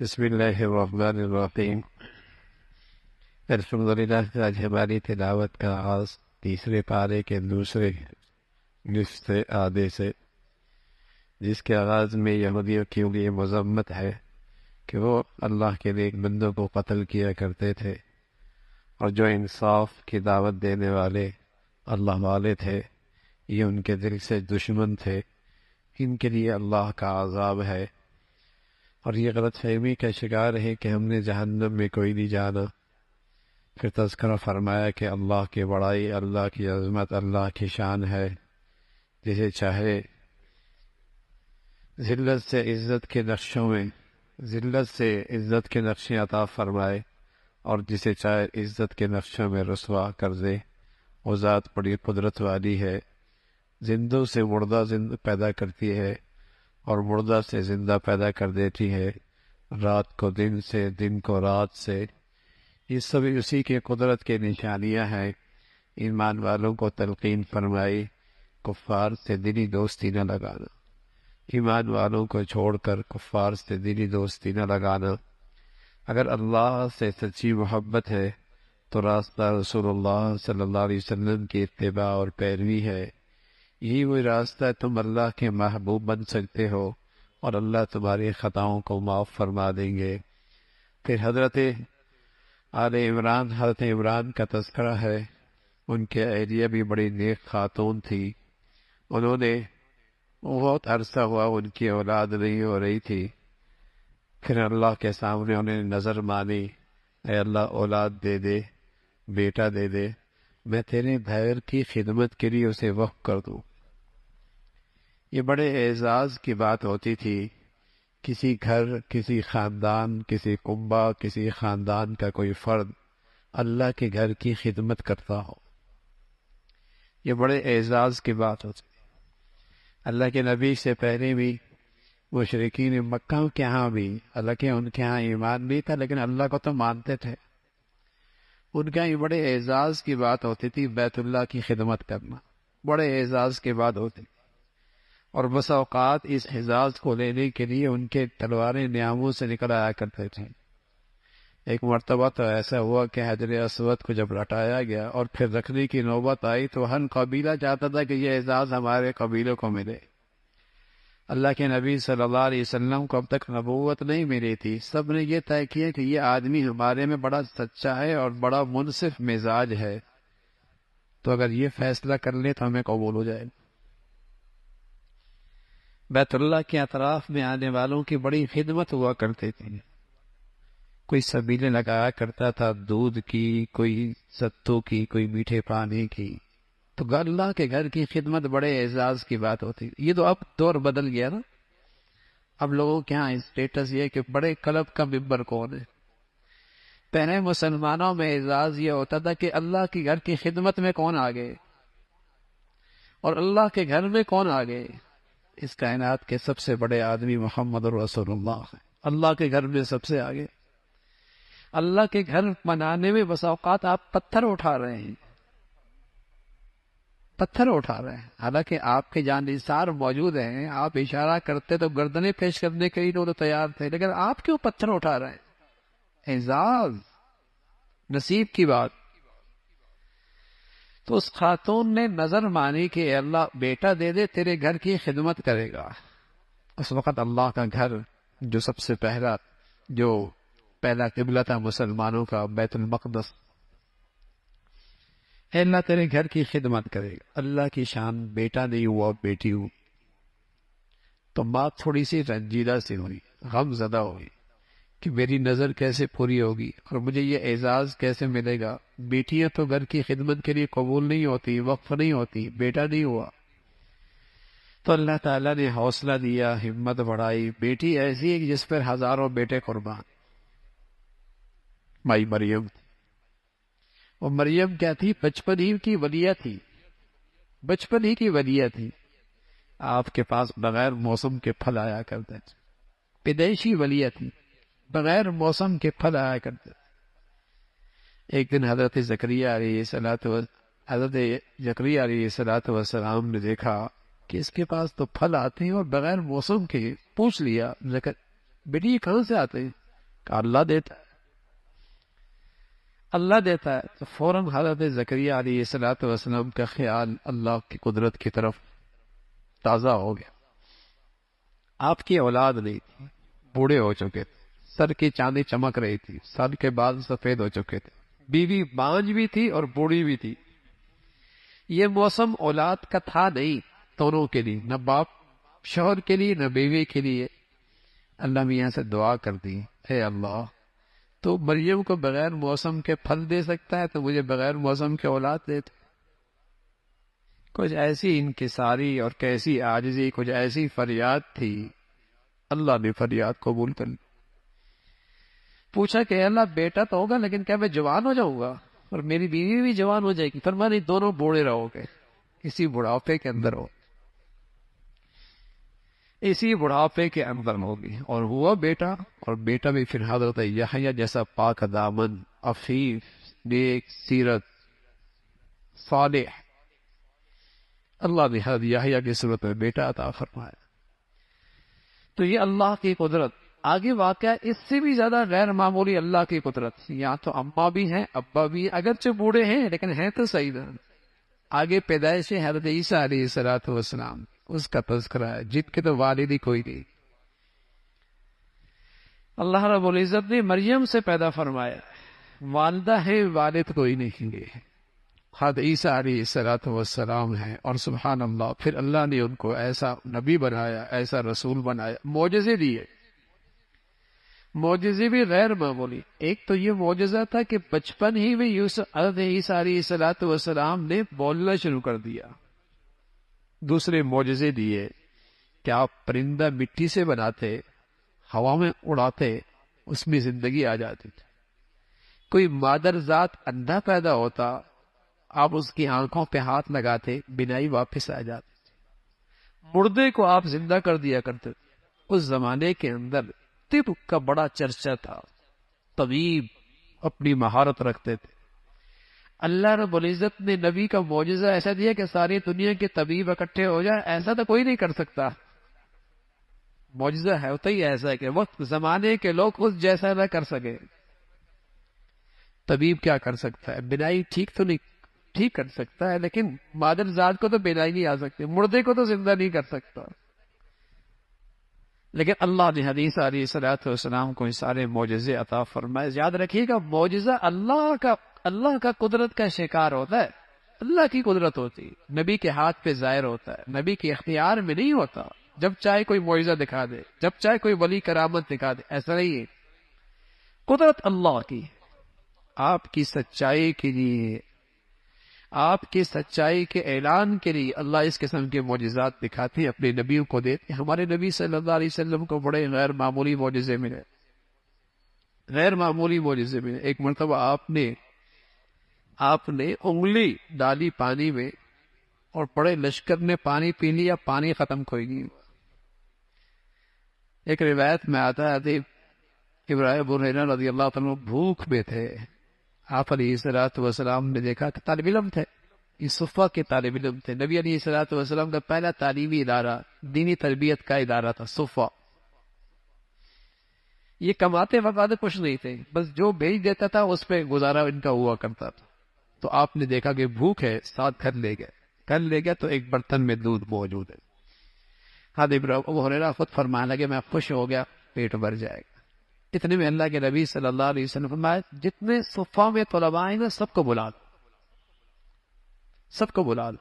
بسم اللہ الرحمن الرحیم۔ الحمدللہ، آج ہماری تلاوت کا آغاز تیسرے پارے کے دوسرے نصف سے آدھے سے، جس کے آغاز میں یہودیوں کے لیے مذمت ہے کہ وہ اللہ کے نیک بندوں کو قتل کیا کرتے تھے، اور جو انصاف کی دعوت دینے والے اللہ والے تھے یہ ان کے دل سے دشمن تھے، ان کے لیے اللہ کا عذاب ہے، اور یہ غلط فہمی کا شکار ہے کہ ہم نے جہنم میں کوئی نہیں جانا۔ پھر تذکرہ فرمایا کہ اللہ کی بڑائی، اللہ کی عظمت، اللہ کی شان ہے، جسے چاہے ذلت سے عزت کے نقشوں میں ذلت سے عزت کے نقشے عطا فرمائے، اور جسے چاہے عزت کے نقشوں میں رسوا کر دے۔ وہ ذات بڑی قدرت والی ہے، زندوں سے مردہ زندہ پیدا کرتی ہے اور مردہ سے زندہ پیدا کر دیتی ہے، رات کو دن سے، دن کو رات سے۔ یہ سب اسی کی قدرت کی نشانیاں ہیں۔ ایمان والوں کو تلقین فرمائی کفار سے دلی دوستی نہ لگانا، ایمان والوں کو چھوڑ کر کفار سے دلی دوستی نہ لگانا۔ اگر اللہ سے سچی محبت ہے تو راستہ رسول اللہ صلی اللہ علیہ وسلم کی اتباع اور پیروی ہے۔ یہی وہ راستہ ہے، تم اللہ کے محبوب بن سکتے ہو اور اللہ تمہاری خطاؤں کو معاف فرما دیں گے۔ پھر حضرت عمران کا تذکرہ ہے۔ ان کے اہلیہ بھی بڑی نیک خاتون تھی، انہوں نے بہت عرصہ ہوا ان کی اولاد نہیں ہو رہی تھی، پھر اللہ کے سامنے انہوں نے نظر مانی، اے اللہ اولاد دے دے، بیٹا دے دے، میں تیرے بھائی کی خدمت کے لیے اسے وقف کر دوں۔ یہ بڑے اعزاز کی بات ہوتی تھی، کسی گھر، کسی خاندان، کسی کنبہ، کسی خاندان کا کوئی فرد اللہ کے گھر کی خدمت کرتا ہو، یہ بڑے اعزاز کی بات ہوتی۔ اللہ کے نبی سے پہلے بھی مشرکین مکہ کے ہاں بھی، حالانکہ ان کے ہاں ایمان نہیں تھا لیکن اللہ کو تو مانتے تھے، ان کا یہ بڑے اعزاز کی بات ہوتی تھی بیت اللہ کی خدمت کرنا، بڑے اعزاز کی بات ہوتی۔ اور بس اوقات اس اعزاز کو لینے کے لیے ان کے تلواریں نیاموں سے نکل آیا کرتے تھے۔ ایک مرتبہ تو ایسا ہوا کہ حجر اسود کو جب لٹایا گیا اور پھر رکھنے کی نوبت آئی تو ہر قبیلہ چاہتا تھا کہ یہ اعزاز ہمارے قبیلوں کو ملے۔ اللہ کے نبی صلی اللہ علیہ وسلم کو اب تک نبوت نہیں ملی تھی، سب نے یہ طے کیا کہ یہ آدمی ہمارے میں بڑا سچا ہے اور بڑا منصف مزاج ہے، تو اگر یہ فیصلہ کر لے تو ہمیں قبول ہو جائے۔ بیت اللہ کے اطراف میں آنے والوں کی بڑی خدمت ہوا کرتی تھی، کوئی سبیلیں لگایا کرتا تھا دودھ کی، کوئی ستو کی، کوئی میٹھے پانی کی، تو اللہ کے گھر کی خدمت بڑے اعزاز کی بات ہوتی۔ یہ تو اب دور بدل گیا نا، اب لوگوں کے یہاں اسٹیٹس یہ کہ بڑے کلب کا ممبر کون ہے۔ پہلے مسلمانوں میں اعزاز یہ ہوتا تھا کہ اللہ کے گھر کی خدمت میں کون آگے، اور اللہ کے گھر میں کون آگے۔ اس کائنات کے سب سے بڑے آدمی محمد رسول اللہ ہیں، اللہ کے گھر میں سب سے آگے۔ اللہ کے گھر بنانے میں بس اوقات آپ پتھر اٹھا رہے ہیں، پتھر اٹھا رہے ہیں، حالانکہ آپ کے جانثار موجود ہیں، آپ اشارہ کرتے تو گردنیں پیش کرنے کے لیے تو تیار تھے، لیکن آپ کیوں پتھر اٹھا رہے ہیں؟ اعزاز، نصیب کی بات۔ تو اس خاتون نے نظر مانی کہ اے اللہ بیٹا دے دے، تیرے گھر کی خدمت کرے گا۔ اس وقت اللہ کا گھر جو سب سے پہلا قبلہ تھا مسلمانوں کا، بیت المقدس، اے اللہ تیرے گھر کی خدمت کرے گا۔ اللہ کی شان، بیٹا نہیں ہوا، بیٹی ہو، تو بات تھوڑی سی رنجیدہ سی ہوئی، غم زدہ ہوئی کہ میری نظر کیسے پوری ہوگی اور مجھے یہ اعزاز کیسے ملے گا۔ بیٹیاں تو گھر کی خدمت کے لیے قبول نہیں ہوتی، وقف نہیں ہوتی، بیٹا نہیں ہوا۔ تو اللہ تعالیٰ نے حوصلہ دیا، ہمت بڑھائی، بیٹی ایسی ہے جس پر ہزاروں بیٹے قربان۔ مائی مریم، وہ مریم کیا تھی؟ بچپن ہی کی ولیہ تھی، بچپن ہی کی ولیہ تھی۔ آپ کے پاس بغیر موسم کے پھل آیا کرتے تھے، پیدائشی ولیہ تھی، بغیر موسم کے پھل آیا کرتے تھے۔ ایک دن حضرت زکریا علیہ السلام نے دیکھا کہ اس کے پاس تو پھل آتے ہیں اور بغیر موسم کے۔ پوچھ لیا بیٹی یہ کہاں سے آتے ہیں؟ کہ اللہ دیتا ہے، اللہ دیتا ہے۔ تو فوراً حضرت زکریا علیہ الصلوۃ والسلام کا خیال اللہ کی قدرت کی طرف تازہ ہو گیا۔ آپ کی اولاد نہیں تھی، بوڑھے ہو چکے تھے، سر کی چاندی چمک رہی تھی، سر کے بال سفید ہو چکے تھے، بیوی بانج بھی تھی اور بوڑھی بھی تھی۔ یہ موسم اولاد کا تھا نہیں دونوں کے لیے، نہ باپ شوہر کے لیے نہ بیوی کے لیے۔ اللہ میاں سے دعا کر دی، اے اللہ تو مریم کو بغیر موسم کے پھل دے سکتا ہے تو مجھے بغیر موسم کے اولاد دے دے۔ کچھ ایسی انکساری اور کیسی عاجزی، کچھ ایسی فریاد تھی، اللہ نے فریاد قبول کر لی۔ پوچھا کہ اللہ بیٹا تو ہوگا لیکن کیا میں جوان ہو جاؤں گا اور میری بیوی بھی جوان ہو جائے گی؟ فرمایا نہیں، دونوں بوڑھے رہو گے، اسی بڑھاپے کے اندر ہو، اسی بڑھاپے کے اندر ہوگی۔ اور ہوا بیٹا، اور بیٹا بھی پھر حضرت یحییٰ جیسا پاک دامن، عفیف، نیک سیرت، صالح، اللہ نے حضرت یحییٰ کی صورت میں بیٹا عطا فرمایا۔ تو یہ اللہ کی قدرت۔ آگے واقعہ اس سے بھی زیادہ غیر معمولی اللہ کی قدرت۔ یہاں تو اماں بھی ہیں، ابا بھی ہیں، اگرچہ بوڑھے ہیں لیکن ہیں تو صحیح نہ۔ آگے پیدائش حضرت عیسیٰ علیہ الصلوۃ والسلام، اس کا تذکرہ ہے، جن کے تو والد ہی کوئی نہیں۔ اللہ رب العزت نے مریم سے پیدا فرمایا، والدہ ہے، والد کوئی نہیں ہے، حضرت عیسیٰ علیہ الصلوۃ والسلام ہیں۔ اور سبحان اللہ، پھر اللہ نے ان کو ایسا نبی بنایا، ایسا رسول بنایا، معجزے دیے، معجزے بھی غیر معمولی۔ ایک تو یہ معجزہ تھا کہ بچپن ہی میں حضرت عیسیٰ علیہ الصلوۃ والسلام نے بولنا شروع کر دیا۔ دوسرے معجزے دیے کہ آپ پرندہ مٹی سے بناتے، ہوا میں اڑاتے، اس میں زندگی آ جاتی تھی۔ کوئی مادر ذات اندھا پیدا ہوتا، آپ اس کی آنکھوں پہ ہاتھ لگاتے، بینائی واپس آ جاتی۔ مردے کو آپ زندہ کر دیا کرتے تھے۔ اس زمانے کے اندر طب کا بڑا چرچا تھا، طبیب اپنی مہارت رکھتے تھے۔ اللہ رب العزت نے نبی کا معجزہ ایسا دیا کہ ساری دنیا کے طبیب اکٹھے ہو جائے، ایسا تو کوئی نہیں کر سکتا۔ معجزہ ہے ہوتا ہی ایسا ہے کہ وقت زمانے کے لوگ اس جیسا نہ کر سکے۔ طبیب کیا کر سکتا ہے؟ بینائی ٹھیک تو نہیں ٹھیک کر سکتا ہے، لیکن مادر ذات کو تو بینائی نہیں آ سکتی، مردے کو تو زندہ نہیں کر سکتا۔ لیکن اللہ نے حدیث علیہ الصلوۃ والسلام کو یہ سارے معجزے عطا فرمائے۔ یاد رکھیے گا، معجزہ اللہ کا قدرت کا شکار ہوتا ہے، اللہ کی قدرت ہوتی، نبی کے ہاتھ پہ ظاہر ہوتا ہے، نبی کے اختیار میں نہیں ہوتا۔ جب چاہے کوئی معجزہ دکھا دے، جب چاہے کوئی ولی کرامت دکھا دے، ایسا نہیں ہے، قدرت اللہ کی۔ آپ کی سچائی کے لیے، آپ کی سچائی کے اعلان کے لیے اللہ اس قسم کے معجزات دکھاتے ہیں، اپنے نبیوں کو دیتے ہیں۔ ہمارے نبی صلی اللہ علیہ وسلم کو بڑے غیر معمولی معجزے ملے، غیر معمولی معجزے ملے۔ ایک مرتبہ آپ نے انگلی ڈالی پانی میں اور بڑے لشکر نے پانی پی لیا، پانی ختم کوئی نہیں ہوا۔ ایک روایت میں آتا ہے ابراہیم بن رضی اللہ تعالیٰ بھوک میں تھے، آپ علیہ الصلوۃ والسلام نے دیکھا کہ طالب علم تھے، یہ صفہ کے طالب علم تھے۔ نبی علیہ الصلوۃ والسلام کا پہلا تعلیمی ادارہ، دینی تربیت کا ادارہ تھا صفہ۔ یہ کماتے وقت کچھ نہیں تھے، بس جو بھیج دیتا تھا اس پہ گزارا ان کا ہوا کرتا تھا۔ تو آپ نے دیکھا کہ بھوک ہے، ساتھ گھر لے گئے تو ایک برتن میں دودھ موجود ہے۔ حضرت ابو ہریرہ خود فرمانے لگے، میں خوش ہو گیا، پیٹ بھر جائے گا۔ اتنے میں اللہ کے نبی صلی اللہ علیہ وسلم فرمایا، جتنے صفہ میں طلباء ہیں نا، سب کو بلا لو۔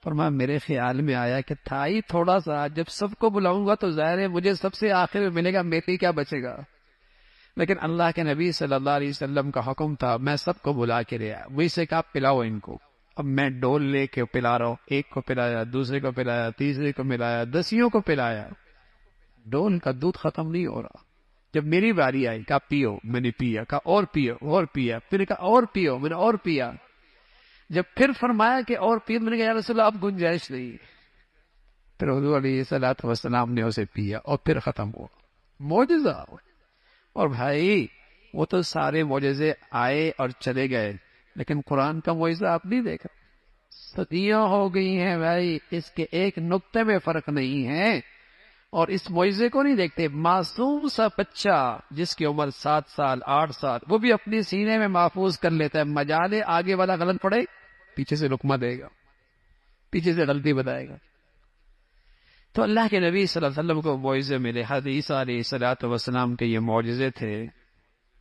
فرمایا میرے خیال میں آیا کہ تھا ہی تھوڑا سا، جب سب کو بلاؤں گا تو ظاہر ہے مجھے سب سے آخر میں ملے گا، میرے کیا بچے گا۔ لیکن اللہ کے نبی صلی اللہ علیہ وسلم کا حکم تھا، میں سب کو بلا کے لیا، وہی سے کہا پلاؤ ان کو۔ اب میں ڈول لے کے پلا رہا ہوں، ایک کو پلایا، دوسرے کو پلایا، تیسرے کو ملایا، 10 کو پلایا، ڈول کا دودھ ختم نہیں ہو رہا۔ جب میری باری آئی، کہا پیو، میں نے پیا، کہا اور پیو، اور پیا، پھر کہا اور پیو، میں نے اور پیا۔ جب پھر فرمایا کہ اور پیو، میں نے کہا یا رسول اللہ اب گنجائش نہیں۔ پھر حضور علیہ الصلوۃ والسلام نے اسے پیا اور پھر ختم ہوا۔ معجزہ۔ اور بھائی وہ تو سارے معجزے آئے اور چلے گئے، لیکن قرآن کا معجزہ آپ نہیں دیکھا، صدیاں ہو گئی ہیں بھائی، اس کے ایک نقطے میں فرق نہیں ہے۔ اور اس معجزے کو نہیں دیکھتے. معصوم سا بچہ جس کی عمر 7 سال 8 سال، وہ بھی اپنے سینے میں محفوظ کر لیتا ہے. مجالے آگے والا غلط پڑے پیچھے سے لقمہ دے گا، پیچھے سے غلطی بتائے گا. تو اللہ کے نبی صلی اللہ علیہ وسلم کو معجزے ملے. حضرت عیسیٰ علیہ الصلوۃ والسلام کے یہ معجزے تھے.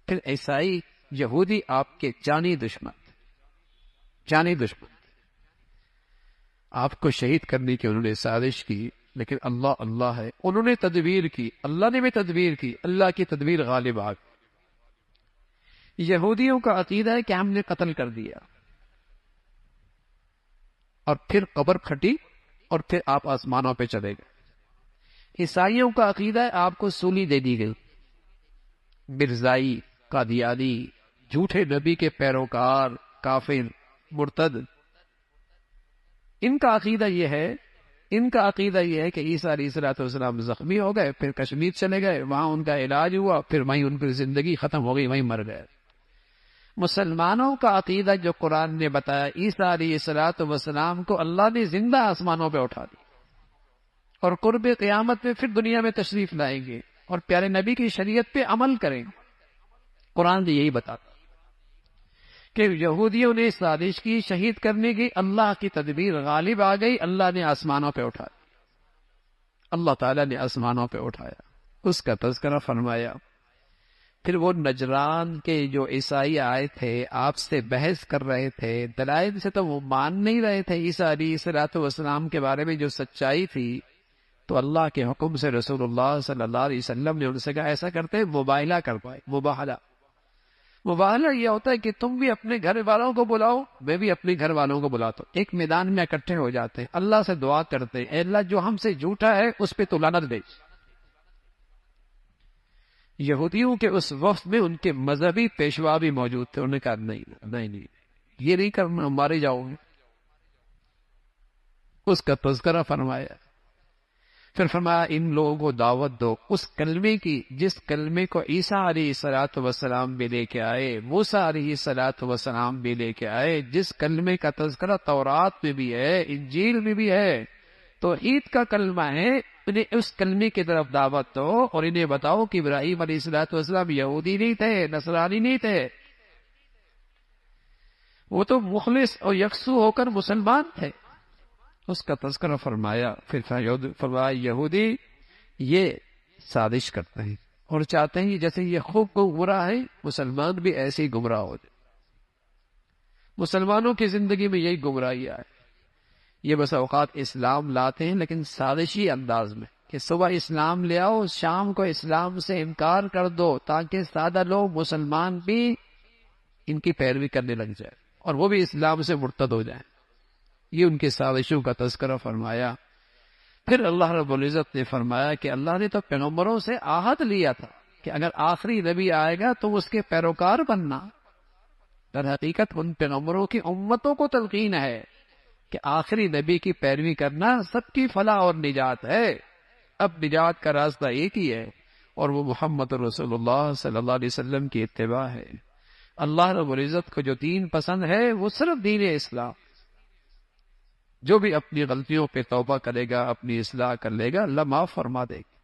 پھر عیسائی یہودی آپ کے جانی دشمن، جانی دشمن، آپ کو شہید کرنے کی انہوں نے سازش کی. لیکن اللہ اللہ ہے، انہوں نے تدبیر کی، اللہ نے بھی تدبیر کی، اللہ کی تدبیر غالب آ گئی. یہودیوں کا عقیدہ ہے کہ ہم نے قتل کر دیا، اور پھر قبر پھٹی، اور پھر آپ آسمانوں پہ چلے گئے. عیسائیوں کا عقیدہ ہے آپ کو سولی دے دی گئی. مرزائی، قادیانی، جھوٹے نبی کے پیروکار، کافر، مرتد، ان کا عقیدہ یہ ہے کہ عیسیٰ علیہ الصلوۃ والسلام زخمی ہو گئے، پھر کشمیر چلے گئے، وہاں ان کا علاج ہوا، پھر وہیں ان کی زندگی ختم ہو گئی، وہیں مر گئے. مسلمانوں کا عقیدہ جو قرآن نے بتایا، عیسیٰ علیہ الصلوۃ والسلام کو اللہ نے زندہ آسمانوں پہ اٹھا دی، اور قرب قیامت میں پھر دنیا میں تشریف لائیں گے اور پیارے نبی کی شریعت پہ عمل کریں گے. قرآن نے یہی بتاتا کہ یہودیوں نے سازش کی شہید کرنے کی، اللہ کی تدبیر غالب آ گئی، اللہ نے آسمانوں پہ اٹھایا، اللہ تعالیٰ نے آسمانوں پہ اٹھایا، اس کا تذکرہ فرمایا. پھر وہ نجران کے جو عیسائی آئے تھے، آپ سے بحث کر رہے تھے، دلائل سے تو وہ مان نہیں رہے تھے عیسیٰ علیہ الصلوۃ والسلام کے بارے میں جو سچائی تھی. تو اللہ کے حکم سے رسول اللہ صلی اللہ علیہ وسلم نے ان سے کہا ایسا کرتے مباہلہ کر پائے. مباہلہ یہ ہوتا ہے کہ تم بھی اپنے گھر والوں کو بلاؤ، میں بھی اپنے گھر والوں کو بلاتا ہوں، ایک میدان میں اکٹھے ہو جاتے ہیں، اللہ سے دعا کرتے ہیں، اے اللہ جو ہم سے جھوٹا ہے اس پہ تو لعنت دے. یہودیوں کے اس وقت میں ان کے مذہبی پیشوا بھی موجود تھے. انہوں نے کہا نہیں یہ نہیں کرنا، مارے جاؤ گے. اس کا تذکرہ فرمایا. پھر فرمایا ان لوگوں کو دعوت دو اس کلمے کی جس کلمے کو عیسیٰ علیہ الصلوۃ والسلام بھی لے کے آئے، موسیٰ علیہ الصلوۃ والسلام بھی لے کے آئے، جس کلمے کا تذکرہ تورات میں بھی ہے، انجیل میں بھی ہے، توحید کا کلمہ ہے. انہیں اس کلمے کی طرف دعوت دو اور انہیں بتاؤ کہ ابراہیم علیہ الصلوۃ والسلام یہودی نہیں تھے، نصرانی نہیں تھے، وہ تو مخلص اور یکسو ہو کر مسلمان تھے. اس کا تذکرہ فرمایا. پھر فرمایا یہودی یہ سازش کرتے ہیں اور چاہتے ہیں جیسے یہ خوب گمراہ ہے، مسلمان بھی ایسے ہی گمراہ ہو جائے. مسلمانوں کی زندگی میں یہی گمراہی ہے. یہ بس اوقات اسلام لاتے ہیں لیکن سازشی انداز میں، کہ صبح اسلام لے آؤ، شام کو اسلام سے انکار کر دو، تاکہ سادہ لوگ مسلمان بھی ان کی پیروی کرنے لگ جائے اور وہ بھی اسلام سے مرتد ہو جائیں. یہ ان کے سازشوں کا تذکرہ فرمایا. پھر اللہ رب العزت نے فرمایا کہ اللہ نے تو پیغمبروں سے عہد لیا تھا کہ اگر آخری نبی آئے گا تو اس کے پیروکار بننا. در حقیقت ان پیغمبروں کی امتوں کو تلقین ہے کہ آخری نبی کی پیروی کرنا سب کی فلاح اور نجات ہے. اب نجات کا راستہ ایک ہی ہے اور وہ محمد رسول اللہ صلی اللہ علیہ وسلم کی اتباع ہے. اللہ رب العزت کو جو دین پسند ہے وہ صرف دین اسلام. جو بھی اپنی غلطیوں پہ توبہ کرے گا، اپنی اصلاح کر لے گا، اللہ معاف فرما دے گا.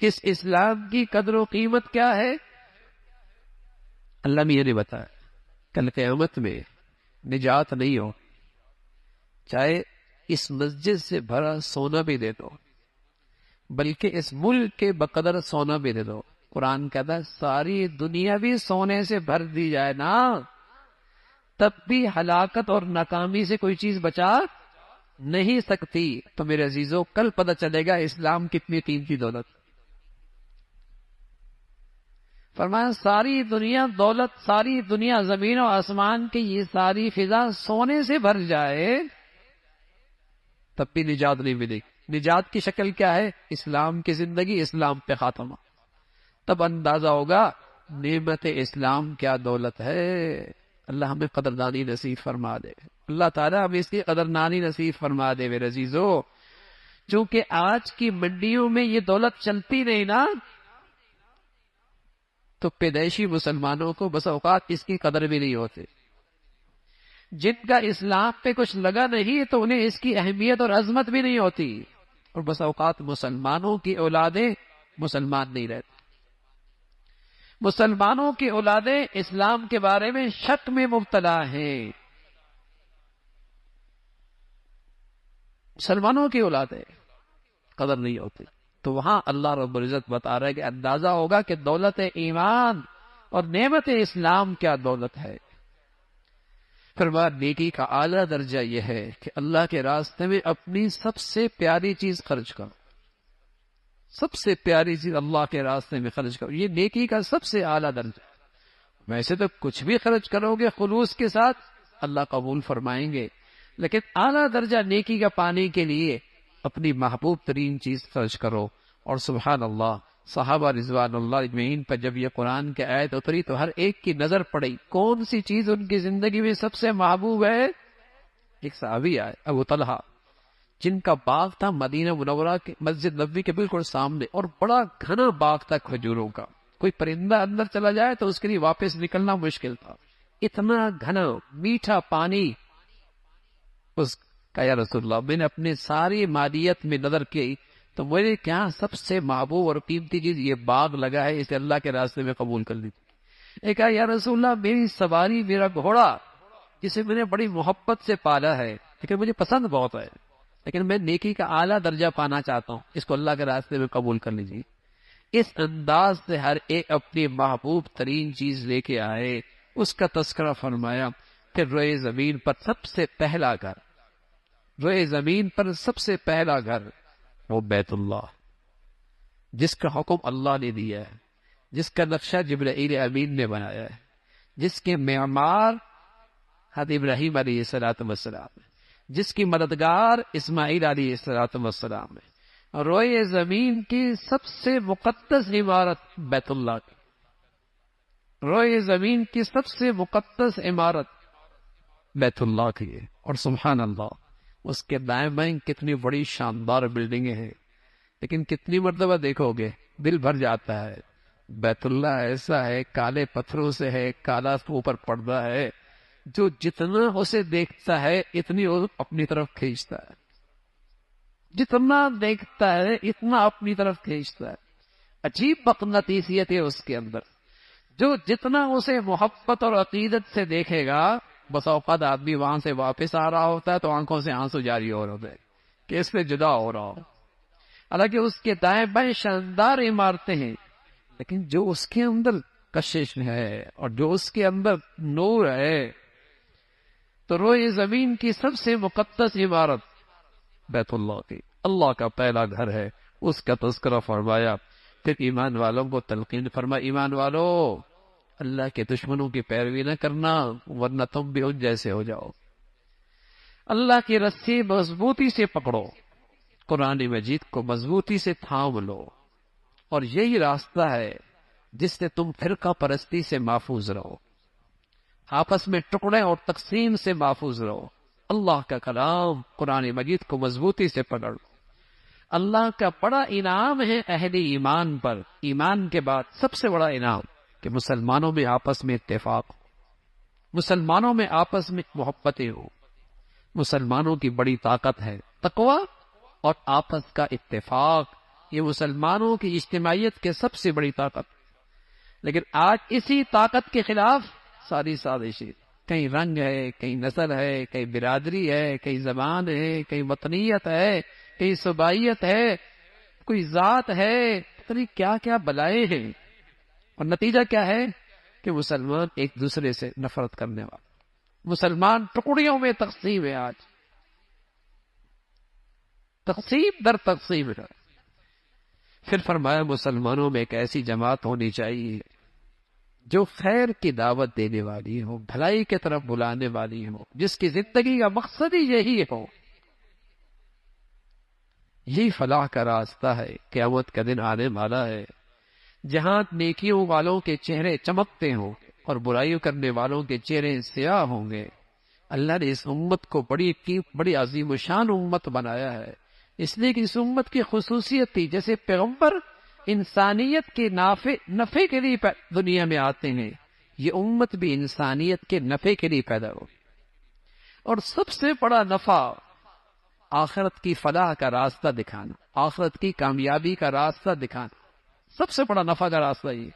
اس اسلام کی قدر و قیمت کیا ہے اللہ میاں نے بتایا. کل قیامت میں نجات نہیں ہو، چاہے اس مسجد سے بھرا سونا بھی دے دو، بلکہ اس ملک کے بقدر سونا بھی دے دو. قرآن کہتا ہے ساری دنیا بھی سونے سے بھر دی جائے نا، تب بھی ہلاکت اور ناکامی سے کوئی چیز بچا نہیں سکتی. تو میرے عزیزوں کل پتہ چلے گا اسلام کتنی قیمتی دولت. فرمایا ساری دنیا دولت، ساری دنیا زمین و آسمان کی یہ ساری فضا سونے سے بھر جائے تب بھی نجات نہیں ملے گی. نجات کی شکل کیا ہے؟ اسلام کی زندگی، اسلام پہ خاتمہ. تب اندازہ ہوگا نعمت اسلام کیا دولت ہے. اللہ ہمیں قدردانی نصیب فرما دے. اللہ تعالیٰ ہمیں اس کی قدردانی نصیب فرما دے. میرے عزیزو چونکہ آج کی منڈیوں میں یہ دولت چلتی نہیں نا، تو پیدائشی مسلمانوں کو بس اوقات اس کی قدر بھی نہیں ہوتی. جن کا اسلام پہ کچھ لگا نہیں تو انہیں اس کی اہمیت اور عظمت بھی نہیں ہوتی. اور بس اوقات مسلمانوں کی اولادیں مسلمان نہیں رہتے، مسلمانوں کی اولادیں اسلام کے بارے میں شک میں مبتلا ہیں، مسلمانوں کی اولادیں قدر نہیں ہوتی۔ تو وہاں اللہ رب العزت بتا رہا ہے کہ اندازہ ہوگا کہ دولت ایمان اور نعمت اسلام کیا دولت ہے۔ فرمایا نیکی کا اعلیٰ درجہ یہ ہے کہ اللہ کے راستے میں اپنی سب سے پیاری چیز خرچ کرو، سب سے پیاری چیز اللہ کے راستے میں خرچ کرو، یہ نیکی کا سب سے اعلیٰ درجہ ہے۔ ویسے تو کچھ بھی خرچ کرو گے خلوص کے ساتھ اللہ قبول فرمائیں گے، لیکن اعلیٰ درجہ نیکی کا پانے کے لیے اپنی محبوب ترین چیز خرچ کرو۔ اور سبحان اللہ، صحابہ رضوان اللہ اجمعین پر جب یہ قرآن کی آیت اتری تو ہر ایک کی نظر پڑی کون سی چیز ان کی زندگی میں سب سے محبوب ہے۔ ایک صحابی آئے ابو طلحہ، جن کا باغ تھا مدینہ منورہ کے مسجد نبوی کے بالکل سامنے، اور بڑا گھنا باغ تھا کھجوروں کا، کوئی پرندہ اندر چلا جائے تو اس کے لیے واپس نکلنا مشکل تھا، اتنا گھنا میٹھا پانی۔ اس کا یا رسول اللہ، میں نے اپنے ساری مادیت میں نظر کی تو میرے کیا سب سے محبوب اور قیمتی چیز یہ باغ لگا ہے، اسے اللہ کے راستے میں قبول کر لی۔ ایک کہا یا رسول اللہ، میری سواری، میرا گھوڑا جسے میں نے بڑی محبت سے پالا ہے لیکن مجھے پسند بہت ہے، لیکن میں نیکی کا اعلیٰ درجہ پانا چاہتا ہوں، اس کو اللہ کے راستے میں قبول کر لیجیے۔ اس انداز سے ہر ایک اپنی محبوب ترین چیز لے کے آئے، اس کا تذکرہ فرمایا۔ پھر روئے زمین پر سب سے پہلا گھر، روئے زمین پر سب سے پہلا گھر وہ بیت اللہ، جس کا حکم اللہ نے دیا ہے، جس کا نقشہ جبرائیل امین نے بنایا ہے، جس کے معمار حضرت ابراہیم علیہ السلام ہے، جس کی مددگار اسماعیل علیہ السلام ہے۔ روئے زمین کی سب سے مقدس عمارت بیت اللہ کی، روئے زمین کی سب سے مقدس عمارت بیت اللہ کی ہے۔ اور سبحان اللہ، اس کے دائیں بائیں کتنی بڑی شاندار بلڈنگیں ہیں، لیکن کتنی مرتبہ دیکھو گے دل بھر جاتا ہے۔ بیت اللہ ایسا ہے، کالے پتھروں سے ہے، کالا اوپر پردہ ہے، جو جتنا اسے دیکھتا ہے اتنی وہ اپنی طرف کھینچتا ہے، جتنا دیکھتا ہے اتنا اپنی طرف کھینچتا ہے۔ عجیب مقناطیسیت ہے اس کے اندر، جو جتنا اسے محبت اور عقیدت سے دیکھے گا، بس اوقات آدمی وہاں سے واپس آ رہا ہوتا ہے تو آنکھوں سے آنسو جاری ہو رہے ہوتے ہیں کہ اس سے جدا ہو رہا ہو۔ حالانکہ اس کے دائیں بائیں شاندار عمارتیں ہیں، لیکن جو اس کے اندر کشش ہے اور جو اس کے اندر نور ہے۔ تو روئے زمین کی سب سے مقدس عمارت بیت اللہ کی، اللہ کا پہلا گھر ہے، اس کا تذکرہ فرمایا۔ پھر ایمان والوں کو تلقین فرما، ایمان والو اللہ کے دشمنوں کی پیروی نہ کرنا ورنہ تم بھی ان جیسے ہو جاؤ۔ اللہ کی رسی مضبوطی سے پکڑو، قرآن مجید کو مضبوطی سے تھام لو، اور یہی راستہ ہے جس سے تم فرقہ پرستی سے محفوظ رہو، آپس میں ٹکڑے اور تقسیم سے محفوظ رہو۔ اللہ کا کلام قرآن مجید کو مضبوطی سے پکڑ لو۔ اللہ کا بڑا انعام ہے اہل ایمان پر، ایمان کے بعد سب سے بڑا انعام کہ مسلمانوں میں آپس میں اتفاق ہو، مسلمانوں میں آپس میں محبتیں ہو۔ مسلمانوں کی بڑی طاقت ہے تقوی اور آپس کا اتفاق، یہ مسلمانوں کی اجتماعیت کے سب سے بڑی طاقت۔ لیکن آج اسی طاقت کے خلاف ساری سازشیں، کہیں رنگ ہے، کہیں نسل ہے، کہیں برادری ہے، کہیں زبان ہے، کہیں وطنیت ہے، کہیں صوبائیت ہے، کوئی ذات ہے، پتہ نہیں کیا کیا بلائیں ہیں، اور نتیجہ کیا ہے کہ مسلمان ایک دوسرے سے نفرت کرنے والا، مسلمان ٹکڑیوں میں تقسیم ہے، آج تقسیم در تقسیم ہے۔ پھر فرمایا مسلمانوں میں ایک ایسی جماعت ہونی چاہیے جو خیر کی دعوت دینے والی ہو، بھلائی کی طرف بلانے والی ہو، جس کی زندگی کا مقصد ہی یہی ہو۔ یہی فلاح کا راستہ ہے، قیامت کا دن آنے والا ہے جہاں نیکیوں والوں کے چہرے چمکتے ہوں اور برائیوں کرنے والوں کے چہرے سیاہ ہوں گے۔ اللہ نے اس امت کو بڑی عظیم و شان امت بنایا ہے، اس لیے کہ اس امت کی خصوصیت تھی، جیسے پیغمبر انسانیت کے نفع کے لیے دنیا میں آتے ہیں، یہ امت بھی انسانیت کے نفع کے لیے پیدا ہو، اور سب سے بڑا نفع آخرت کی فلاح کا راستہ دکھانا، آخرت کی کامیابی کا راستہ دکھانا، سب سے بڑا نفع کا راستہ یہ۔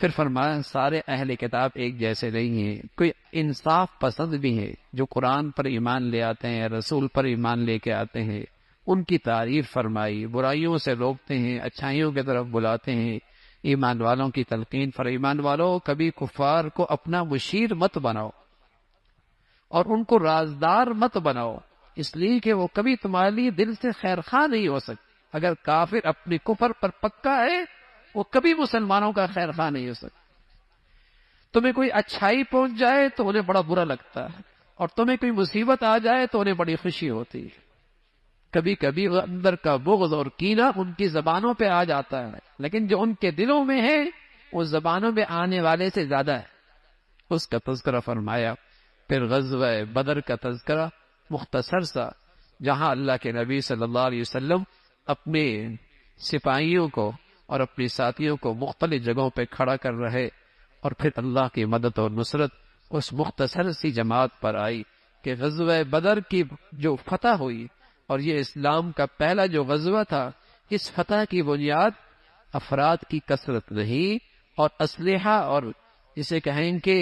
پھر فرمایا سارے اہل کتاب ایک جیسے نہیں ہیں، کوئی انصاف پسند بھی ہے جو قرآن پر ایمان لے آتے ہیں، رسول پر ایمان لے کے آتے ہیں، ان کی تعریف فرمائی، برائیوں سے روکتے ہیں، اچھائیوں کی طرف بلاتے ہیں، ایمان والوں کی تلقین پر ایمان والوں کبھی کفار کو اپنا مشیر مت بناؤ اور ان کو رازدار مت بناؤ، اس لیے کہ وہ کبھی تمہارے لیے دل سے خیر خواہ نہیں ہو سکتے۔ اگر کافر اپنی کفر پر پکا ہے وہ کبھی مسلمانوں کا خیر خواہ نہیں ہو سکتا۔ تمہیں کوئی اچھائی پہنچ جائے تو انہیں بڑا برا لگتا ہے، اور تمہیں کوئی مصیبت آ جائے تو انہیں بڑی خوشی ہوتی ہے۔ کبھی کبھی وہ اندر کا بغض اور کینہ ان کی زبانوں پہ آ جاتا ہے، لیکن جو ان کے دلوں میں ہے وہ زبانوں پہ آنے والے سے زیادہ ہے۔ اس کا تذکرہ فرمایا۔ پھر غزوہ بدر کا تذکرہ مختصر سا، جہاں اللہ کے نبی صلی اللہ علیہ وسلم اپنے سپاہیوں کو اور اپنے ساتھیوں کو مختلف جگہوں پہ کھڑا کر رہے، اور پھر اللہ کی مدد اور نصرت اس مختصر سی جماعت پر آئی کہ غزوہ بدر کی جو فتح ہوئی، اور یہ اسلام کا پہلا جو غزوہ تھا، اس فتح کی بنیاد افراد کی کثرت نہیں اور اسلحہ اور جسے کہیں کہ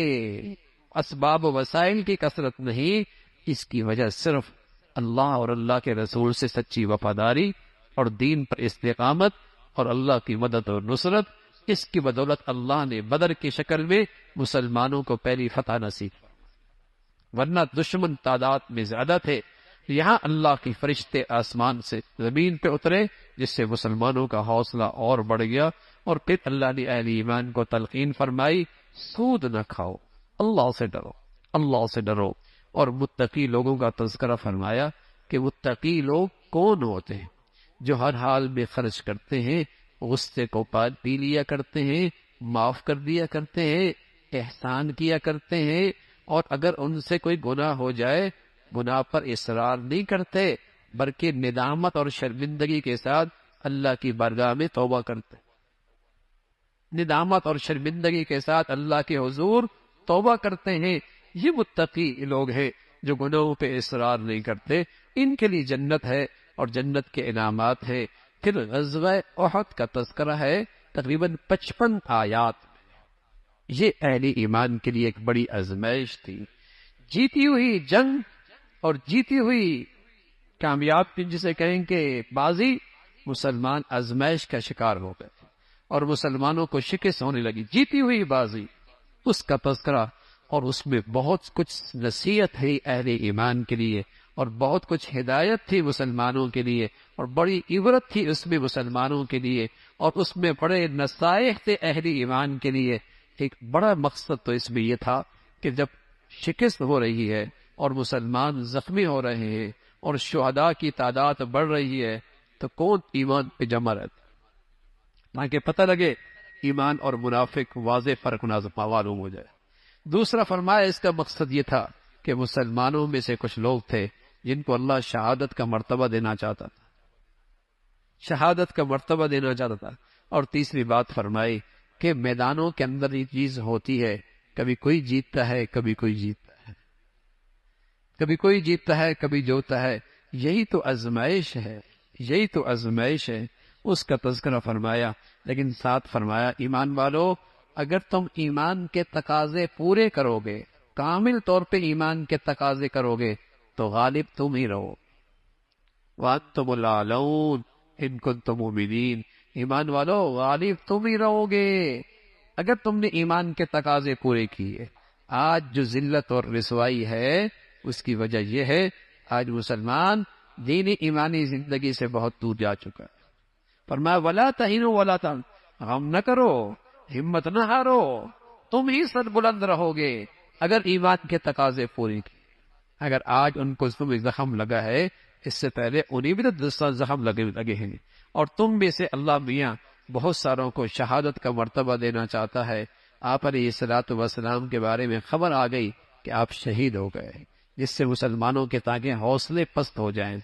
اسباب و وسائل کی کثرت نہیں، اس کی وجہ صرف اللہ اور اللہ کے رسول سے سچی وفاداری اور دین پر استقامت اور اللہ کی مدد اور نصرت، اس کی بدولت اللہ نے بدر کی شکل میں مسلمانوں کو پہلی فتح نصیب، ورنہ دشمن تعداد میں زیادہ تھے۔ یہاں اللہ کے فرشتے آسمان سے زمین پہ اترے، جس سے مسلمانوں کا حوصلہ اور بڑھ گیا، اور پھر اللہ نے اہل ایمان کو تلقین فرمائی، سود نہ کھاؤ، اللہ سے ڈرو، اللہ سے ڈرو۔ اور متقی لوگوں کا تذکرہ فرمایا کہ متقی لوگ کون ہوتے ہیں؟ جو ہر حال میں خرچ کرتے ہیں، غصے کو پی لیا کرتے ہیں، معاف کر دیا کرتے ہیں، احسان کیا کرتے ہیں، اور اگر ان سے کوئی گناہ ہو جائے گناہ پر اصرار نہیں کرتے، بلکہ ندامت اور شرمندگی کے ساتھ اللہ کی بارگاہ میں توبہ کرتے، ندامت اور شرمندگی کے ساتھ اللہ کے حضور توبہ کرتے ہیں۔ یہ متقی لوگ ہیں جو گناہوں پہ اصرار نہیں کرتے، ان کے لیے جنت ہے اور جنت کے انعامات ہیں۔ پھر غزوہ احد کا تذکرہ ہے تقریباً 55 آیات۔ یہ اہل ایمان کے لیے ایک بڑی آزمائش تھی، جیتی ہوئی جنگ اور جیتی ہوئی کامیاب جسے کہیں کہ بازی، مسلمان آزمائش کا شکار ہو گئے اور مسلمانوں کو شکست ہونے لگی، جیتی ہوئی بازی، اس کا تذکرہ، اور اس میں بہت کچھ نصیحت ہے اہل ایمان کے لیے، اور بہت کچھ ہدایت تھی مسلمانوں کے لیے، اور بڑی عبرت تھی اس میں مسلمانوں کے لیے، اور اس میں بڑے نصائح تھے اہل ایمان کے لیے۔ ایک بڑا مقصد تو اس میں یہ تھا کہ جب شکست ہو رہی ہے اور مسلمان زخمی ہو رہے ہیں اور شہداء کی تعداد بڑھ رہی ہے، تو کون ایمان پہ جمع رہتا، تاکہ پتہ لگے ایمان اور منافق واضح فرق معلوم ہو جائے۔ دوسرا فرمایا اس کا مقصد یہ تھا کہ مسلمانوں میں سے کچھ لوگ تھے جن کو اللہ شہادت کا مرتبہ دینا چاہتا تھا، شہادت کا مرتبہ دینا چاہتا تھا۔ اور تیسری بات فرمائی کہ میدانوں کے اندر یہ چیز ہوتی ہے، کبھی کوئی جیتتا ہے، کبھی کوئی جیتتا ہے، کبھی کوئی جیتتا ہے، کبھی جوتا ہے، یہی تو آزمائش ہے، یہی تو آزمائش ہے۔ اس کا تذکرہ فرمایا، لیکن ساتھ فرمایا ایمان والو، اگر تم ایمان کے تقاضے پورے کرو گے، کامل طور پہ ایمان کے تقاضے کرو گے، تو غالب تم ہی رہو، وَأَنْتُمُ الْأَعْلَوْنَ إِن كُنتُم مُؤْمِنِينَ، ایمان والو غالب تم ہی رہو گے اگر تم نے ایمان کے تقاضے پورے کیے۔ آج جو ذلت اور رسوائی ہے اس کی وجہ یہ ہے آج مسلمان دینی ایمانی زندگی سے بہت دور جا چکا ہے۔ فرمایا وَلَا تَهِنُوا وَلَا تَحْزَنُوا، غم نہ کرو، ہمت نہ ہارو، تم ہی سر بلند رہو گے اگر ایمان کے تقاضے پورے کیے۔ اگر آج ان کو زخم لگا ہے، اس سے پہلے انہیں بھی تو زخم لگے ہیں، اور تم میں سے اللہ میاں بہت ساروں کو شہادت کا مرتبہ دینا چاہتا ہے۔ آپ علیہ الصلوۃ والسلام کے بارے میں خبر آ گئی کہ آپ شہید ہو گئے، جس سے مسلمانوں کے تاکہ حوصلے پست ہو جائیں۔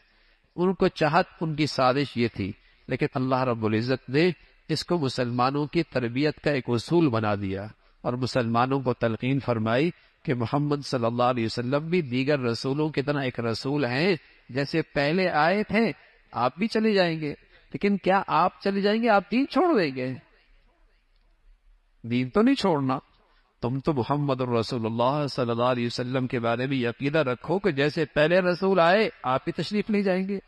ان کو چاہت، ان کی سازش یہ تھی، لیکن اللہ رب العزت نے اس کو مسلمانوں کی تربیت کا ایک اصول بنا دیا اور مسلمانوں کو تلقین فرمائی کہ محمد صلی اللہ علیہ وسلم بھی دیگر رسولوں کی طرح ایک رسول ہیں، جیسے پہلے آئے تھے آپ بھی چلے جائیں گے، لیکن کیا آپ چلے جائیں گے، آپ دین چھوڑ دیں گے؟ دین تو نہیں چھوڑنا، تم تو محمد الرسول اللہ صلی اللہ علیہ وسلم کے بارے میں عقیدہ رکھو کہ جیسے پہلے رسول آئے آپ بھی تشریف لے جائیں گے۔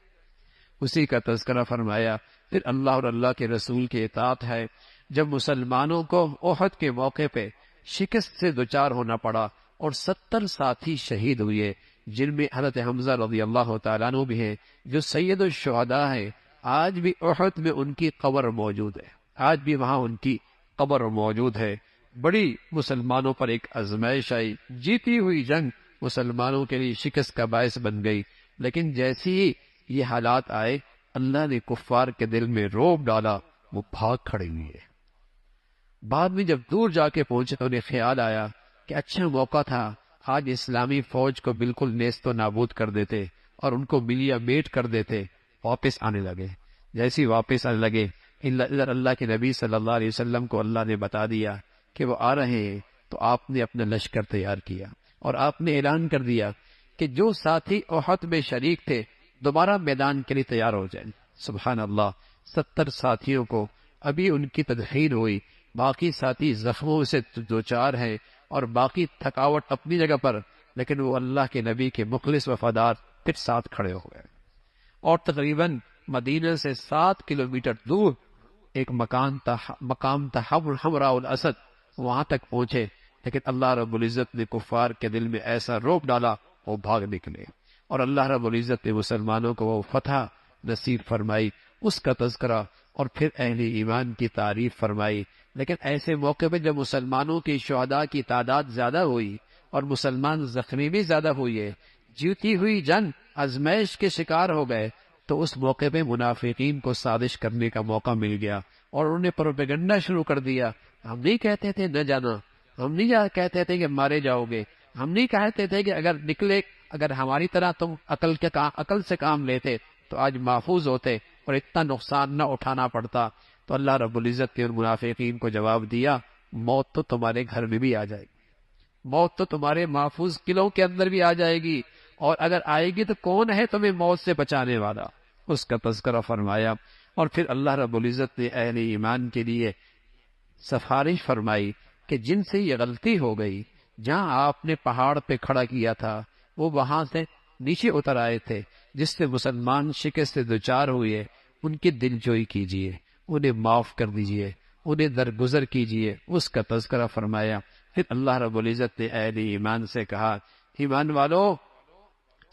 اسی کا تذکرہ فرمایا۔ پھر اللہ اور اللہ کے رسول کی اطاعت ہے۔ جب مسلمانوں کو احد کے موقع پہ شکست سے دوچار ہونا پڑا اور 70 ساتھی شہید ہوئے، جن میں حضرت حمزہ رضی اللہ تعالیٰ عنہ بھی ہیں، جو سید الشہداء ہیں، آج بھی احد میں ان کی قبر موجود ہے، آج بھی وہاں ان کی قبر موجود ہے۔ بڑی مسلمانوں پر ایک آزمائش آئی، جیتی ہوئی جنگ مسلمانوں کے لیے شکست کا باعث بن گئی، لیکن جیسی ہی یہ حالات آئے اللہ نے کفار کے دل میں رعب ڈالا، وہ بھاگ کھڑے ہوئے۔ بعد میں جب دور جا کے پہنچے تو انہیں خیال آیا کہ اچھا موقع تھا، آج اسلامی فوج کو بالکل نیست و نابود کر دیتے اور ان کو ملیا میٹ کر دیتے۔ واپس آنے لگے، جیسی واپس آنے لگے ادھر اللہ کے نبی صلی اللہ علیہ وسلم کو اللہ نے بتا دیا کہ وہ آ رہے ہیں، تو آپ نے اپنا لشکر تیار کیا اور آپ نے اعلان کر دیا کہ جو ساتھی احد میں شریک تھے دوبارہ میدان کے لیے تیار ہو جائیں۔ سبحان اللہ، 70 ساتھیوں کو ابھی ان کی تدفین ہوئی، باقی ساتھی زخموں سے دوچار ہیں اور باقی تھکاوٹ اپنی جگہ پر، لیکن وہ اللہ کے نبی کے مخلص وفادار پھر ساتھ کھڑے ہو گئے۔ اور تقریباً مدینہ سے 7 کلومیٹر دور ایک مقام تھا حمراء الاسد، وہاں تک پہنچے، لیکن اللہ رب العزت نے کفار کے دل میں ایسا رعب ڈالا وہ بھاگ نکلے، اور اللہ رب العزت نے مسلمانوں کو وہ فتح نصیب فرمائی، اس کا تذکرہ اور پھر اہل ایمان کی تعریف فرمائی۔ لیکن ایسے موقع پہ جب مسلمانوں کی شہداء کی تعداد زیادہ ہوئی اور مسلمان زخمی بھی زیادہ ہوئے، جیتی ہوئی جنگ آزمائش کے شکار ہو گئے، تو اس موقع پہ منافقین کو سازش کرنے کا موقع مل گیا اور انہوں نے پروپیگنڈا شروع کر دیا۔ ہم نہیں کہتے تھے نہ جانا، ہم نہیں کہتے تھے کہ مارے جاؤ گے، ہم نہیں کہتے تھے کہ اگر ہماری طرح تم عقل سے کام لیتے تو آج محفوظ ہوتے اور اتنا نقصان نہ اٹھانا پڑتا۔ تو اللہ رب العزت نے ان منافقین کو جواب دیا، موت تو تمہارے گھر میں بھی آ جائے گی، موت تو تمہارے محفوظ قلعوں کے اندر بھی آ جائے گی، اور اگر آئے گی تو کون ہے تمہیں موت سے بچانے والا، اس کا تذکرہ فرمایا۔ اور پھر اللہ رب العزت نے اہل ایمان کے لیے سفارش فرمائی کہ جن سے یہ غلطی ہو گئی، جہاں آپ نے پہاڑ پہ کھڑا کیا تھا وہ وہاں سے نیچے اتر آئے تھے، جس سے مسلمان شکست سے دوچار ہوئے، ان کی دل جوئی کیجیے، انہیں معاف کر دیجیے، انہیں درگزر کیجیے، اس کا تذکرہ فرمایا۔ پھر اللہ رب العزت نے اہل ایمان سے کہا، ایمان والو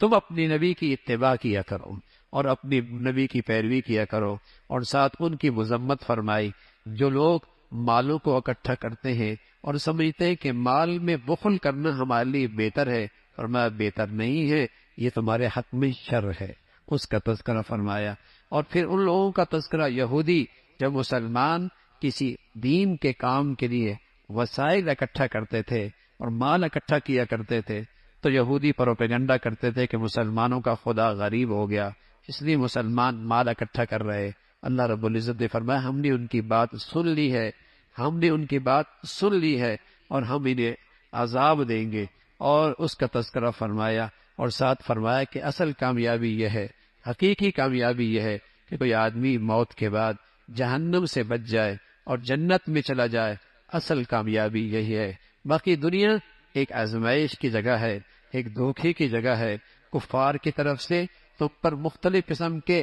تم اپنی نبی کی اتباع کیا کرو اور اپنی نبی کی پیروی کیا کرو، اور ساتھ ان کی مذمت فرمائی۔ جو لوگ مالوں کو اکٹھا کرتے ہیں اور سمجھتے ہیں کہ مال میں بخل کرنا ہمارے لیے بہتر ہے، فرمایا بہتر نہیں ہے، یہ تمہارے حق میں شر ہے، اس کا تذکرہ فرمایا۔ اور پھر ان لوگوں کا تذکرہ، یہودی جب مسلمان کسی دین کے کام کے لیے وسائل اکٹھا کرتے تھے اور مال اکٹھا کیا کرتے تھے، تو یہودی پروپیگنڈا کرتے تھے کہ مسلمانوں کا خدا غریب ہو گیا، اس لیے مسلمان مال اکٹھا کر رہے۔ اللہ رب العزت نے فرمایا ہم نے ان کی بات سن لی ہے، ہم نے ان کی بات سن لی ہے اور ہم انہیں عذاب دیں گے، اور اس کا تذکرہ فرمایا، اور ساتھ فرمایا کہ اصل کامیابی یہ ہے، حقیقی کامیابی یہ ہے کہ کوئی آدمی موت کے بعد جہنم سے بچ جائے اور جنت میں چلا جائے، اصل کامیابی یہی ہے۔ باقی دنیا ایک آزمائش کی جگہ ہے، ایک دھوکے کی جگہ ہے، کفار کی طرف سے تو پر مختلف قسم کے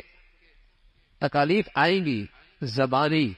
تکالیف آئیں گی، زبانی،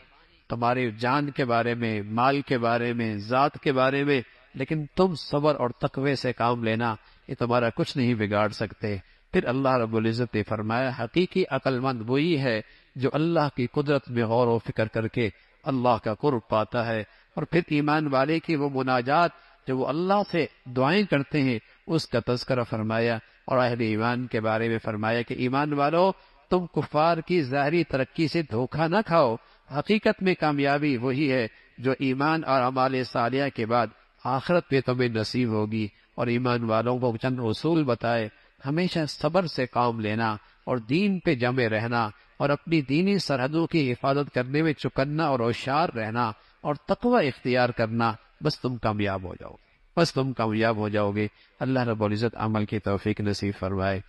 تمہارے جان کے بارے میں، مال کے بارے میں، ذات کے بارے میں، لیکن تم صبر اور تقوی سے کام لینا، یہ تمہارا کچھ نہیں بگاڑ سکتے۔ پھر اللہ رب العزت نے فرمایا حقیقی عقل مند وہی ہے جو اللہ کی قدرت میں غور و فکر کر کے اللہ کا قرب پاتا ہے۔ اور پھر ایمان والے کی وہ مناجات جو وہ اللہ سے دعائیں کرتے ہیں، اس کا تذکرہ فرمایا، اور اہل ایمان کے بارے میں فرمایا کہ ایمان والو تم کفار کی ظاہری ترقی سے دھوکہ نہ کھاؤ، حقیقت میں کامیابی وہی ہے جو ایمان اور اعمال صالحہ کے بعد آخرت میں تمہیں نصیب ہوگی۔ اور ایمان والوں کو چند اصول بتائے، ہمیشہ صبر سے کام لینا اور دین پہ جمے رہنا اور اپنی دینی سرحدوں کی حفاظت کرنے میں چوکنا اور ہوشیار رہنا اور تقوی اختیار کرنا، بس تم کامیاب ہو جاؤ گے، بس تم کامیاب ہو جاؤ گے۔ اللہ رب العزت عمل کی توفیق نصیب فرمائے۔